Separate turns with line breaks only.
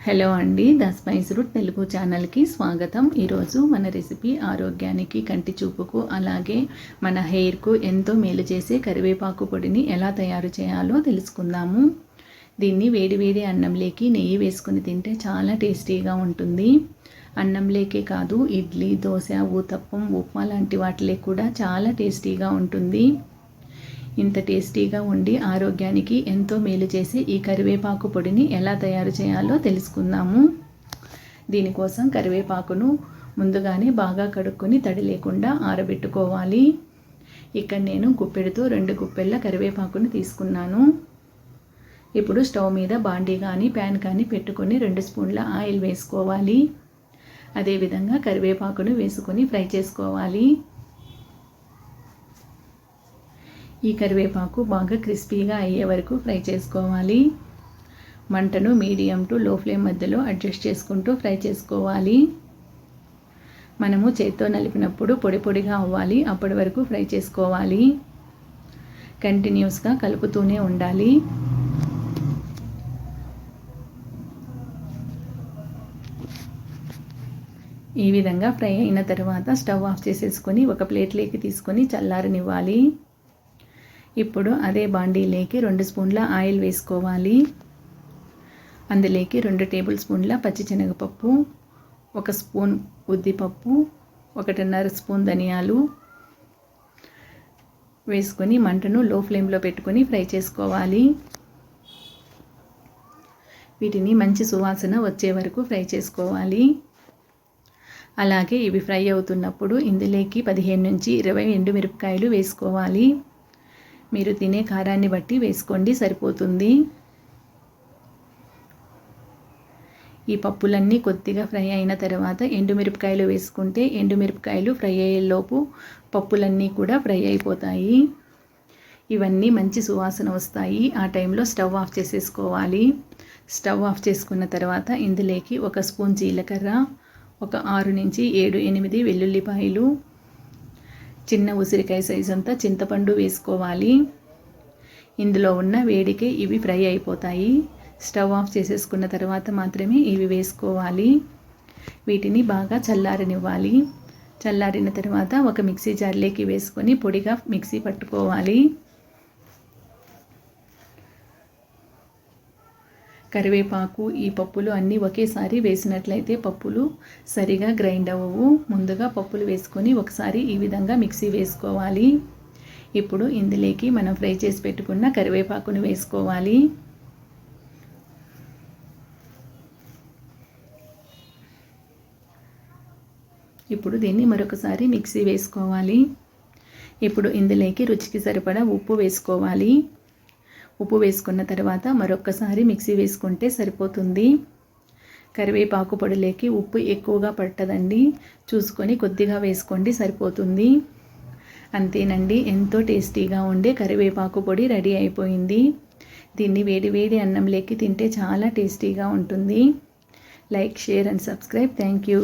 Hello అండి, the spice route Telugu ఛానల్కి స్వాగతం. ఈరోజు మన రెసిపీ ఆరోగ్యానికి, కంటి చూపుకు, అలాగే మన హెయిర్కు ఎంతో మేలు చేసే కరివేపాకు పొడిని ఎలా తయారు చేయాలో తెలుసుకుందాము. దీన్ని వేడివేడి అన్నంలోకి నెయ్యి వేసుకుని తింటే చాలా టేస్టీగా ఉంటుంది. అన్నంలోకే కాదు, ఇడ్లీ, దోశ, ఊతప్పం, ఉప్మా లాంటి వాటిలో కూడా చాలా టేస్టీగా ఉంటుంది. ఇంత టేస్టీగా ఉండి ఆరోగ్యానికి ఎంతో మేలు చేసే ఈ కరివేపాకు పొడిని ఎలా తయారు చేయాలో తెలుసుకుందాము. దీనికోసం కరివేపాకును ముందుగానే బాగా కడుక్కొని తడి లేకుండా ఆరబెట్టుకోవాలి. ఇక్కడ నేను గుప్పెడుతో 2 గుప్పెళ్ళ కరివేపాకును తీసుకున్నాను. ఇప్పుడు స్టవ్ మీద బాండీ కానీ ప్యాన్ కానీ పెట్టుకొని 2 స్పూన్ల ఆయిల్ వేసుకోవాలి. అదేవిధంగా కరివేపాకును వేసుకొని ఫ్రై చేసుకోవాలి. ఈ కరివేపాకు బాగా క్రిస్పీగా అయ్యే వరకు ఫ్రై చేసుకోవాలి. మంటను మీడియం టు లో ఫ్లేమ్ మధ్యలో అడ్జస్ట్ చేసుకుంటూ ఫ్రై చేసుకోవాలి. మనము చేత్తో నలిపినప్పుడు పొడి పొడిగా అవ్వాలి, అప్పటి వరకు ఫ్రై చేసుకోవాలి. కంటిన్యూస్గా కలుపుతూనే ఉండాలి. ఈ విధంగా ఫ్రై అయిన తర్వాత స్టవ్ ఆఫ్ చేసేసుకొని ఒక ప్లేట్లోకి తీసుకొని చల్లారనివ్వాలి. ఇప్పుడు అదే బాండీలోకి 2 స్పూన్ల ఆయిల్ వేసుకోవాలి. అందులోకి 2 టేబుల్ స్పూన్ల పచ్చిశనగపప్పు, 1 స్పూన్ ఉద్దిపప్పు, 1.5 స్పూన్ ధనియాలు వేసుకొని మంటను లో ఫ్లేమ్లో పెట్టుకొని ఫ్రై చేసుకోవాలి. వీటిని మంచి సువాసన వచ్చే వరకు ఫ్రై చేసుకోవాలి. అలాగే ఇవి ఫ్రై అవుతున్నప్పుడు ఇందులోకి 15 నుంచి 20 ఎండుమిరపకాయలు వేసుకోవాలి. మీరు తినే కారాన్ని బట్టి వేసుకోండి, సరిపోతుంది. ఈ పప్పులన్నీ కొద్దిగా ఫ్రై అయిన తర్వాత ఎండుమిరపకాయలు వేసుకుంటే ఎండుమిరపకాయలు ఫ్రై అయ్యేలోపు పప్పులన్నీ కూడా ఫ్రై అయిపోతాయి. ఇవన్నీ మంచి సువాసన వస్తాయి. ఆ టైంలో స్టవ్ ఆఫ్ చేసేసుకోవాలి. స్టవ్ ఆఫ్ చేసుకున్న తర్వాత ఇందులోకి 1 స్పూన్ జీలకర్ర, ఒక 6 నుంచి 7, 8 వెల్లుల్లిపాయలు, చిన్న ఉసిరికాయ సైజు అంతా చింతపండు వేసుకోవాలి. ఇందులో ఉన్న వేడికి ఇవి ఫ్రై అయిపోతాయి. స్టవ్ ఆఫ్ చేసేసుకున్న తర్వాత మాత్రమే ఇవి వేసుకోవాలి. వీటిని బాగా చల్లారనివ్వాలి. చల్లారిన తర్వాత ఒక మిక్సీ జార్లోకి వేసుకొని పొడిగా మిక్సీ పట్టుకోవాలి. కరివేపాకు, ఈ పప్పులు అన్నీ ఒకేసారి వేసినట్లయితే పప్పులు సరిగా గ్రైండ్ అవ్వవు. ముందుగా పప్పులు వేసుకొని ఒకసారి ఈ విధంగా మిక్సీ వేసుకోవాలి. ఇప్పుడు ఇందులోకి మనం ఫ్రై చేసి పెట్టుకున్న కరివేపాకును వేసుకోవాలి. ఇప్పుడు దీన్ని మరొకసారి మిక్సీ వేసుకోవాలి. ఇప్పుడు ఇందులోకి రుచికి సరిపడా ఉప్పు వేసుకోవాలి. ఉప్పు వేసుకున్న తర్వాత మరొక్కసారి మిక్సీ వేసుకుంటే సరిపోతుంది. కరివేపాకు పొడిలోకి ఉప్పు ఎక్కువగా పట్టదండి, చూసుకొని కొద్దిగా వేసుకోండి, సరిపోతుంది. అంతేనండి, ఎంతో టేస్టీగా ఉండే కరివేపాకు పొడి రెడీ అయిపోయింది. దీన్ని వేడి అన్నంలోకి తింటే చాలా టేస్టీగా ఉంటుంది. Like, share and subscribe. Thank you.